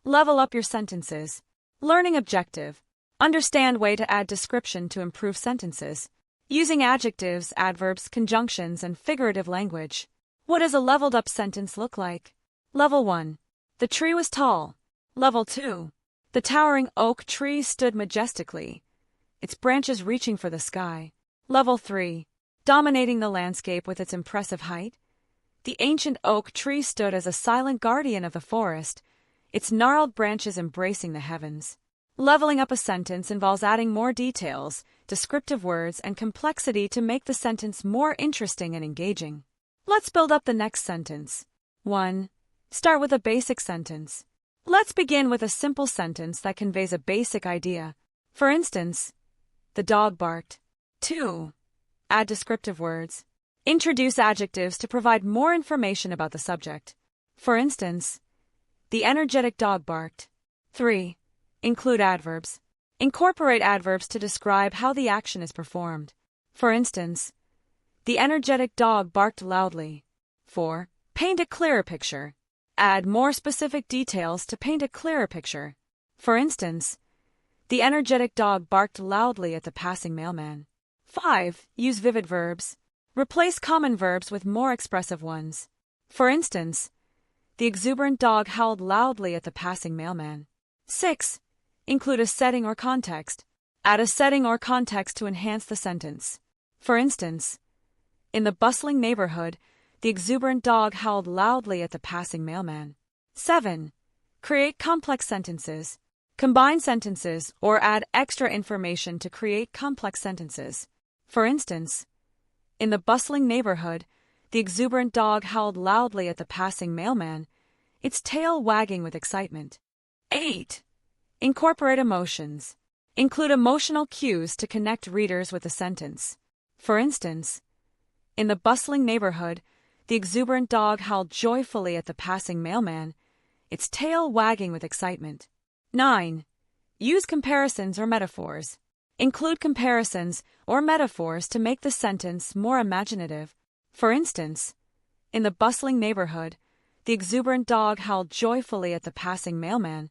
Level up your sentences. Learning objective. Understand way to add description to improve sentences. Using adjectives, adverbs, conjunctions, and figurative language. What does a leveled up sentence look like? Level 1. The tree was tall. Level 2. The towering oak tree stood majestically, its branches reaching for the sky. Level 3. Dominating the landscape with its impressive height. The ancient oak tree stood as a silent guardian of the forest, its gnarled branches embracing the heavens. Leveling up a sentence involves adding more details, descriptive words, and complexity to make the sentence more interesting and engaging. Let's build up the next sentence. 1. Start with a basic sentence. Let's begin with a simple sentence that conveys a basic idea. For instance, the dog barked. 2. Add descriptive words. Introduce adjectives to provide more information about the subject. For instance, the energetic dog barked. 3. Include adverbs. Incorporate adverbs to describe how the action is performed. For instance, the energetic dog barked loudly. 4. Paint a clearer picture. Add more specific details to paint a clearer picture. For instance, the energetic dog barked loudly at the passing mailman. 5. Use vivid verbs. Replace common verbs with more expressive ones. For instance, the exuberant dog howled loudly at the passing mailman. 6. Include a setting or context. Add a setting or context to enhance the sentence. For instance, in the bustling neighborhood, the exuberant dog howled loudly at the passing mailman. 7. Create complex sentences. Combine sentences or add extra information to create complex sentences. For instance, in the bustling neighborhood, the exuberant dog howled loudly at the passing mailman, its tail wagging with excitement. 8. Incorporate emotions. Include emotional cues to connect readers with the sentence. For instance, in the bustling neighborhood, the exuberant dog howled joyfully at the passing mailman, its tail wagging with excitement. 9. Use comparisons or metaphors. Include comparisons or metaphors to make the sentence more imaginative. For instance, in the bustling neighborhood, the exuberant dog howled joyfully at the passing mailman,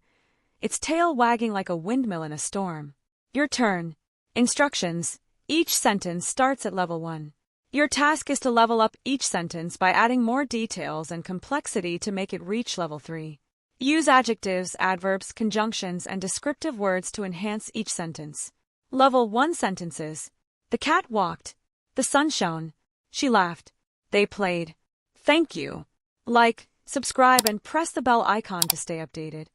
its tail wagging like a windmill in a storm. Your turn. Instructions. Each sentence starts at level 1. Your task is to level up each sentence by adding more details and complexity to make it reach level 3. Use adjectives, adverbs, conjunctions, and descriptive words to enhance each sentence. Level 1 sentences. The cat walked. The sun shone. She laughed. They played. Thank you. Like, subscribe, and press the bell icon to stay updated.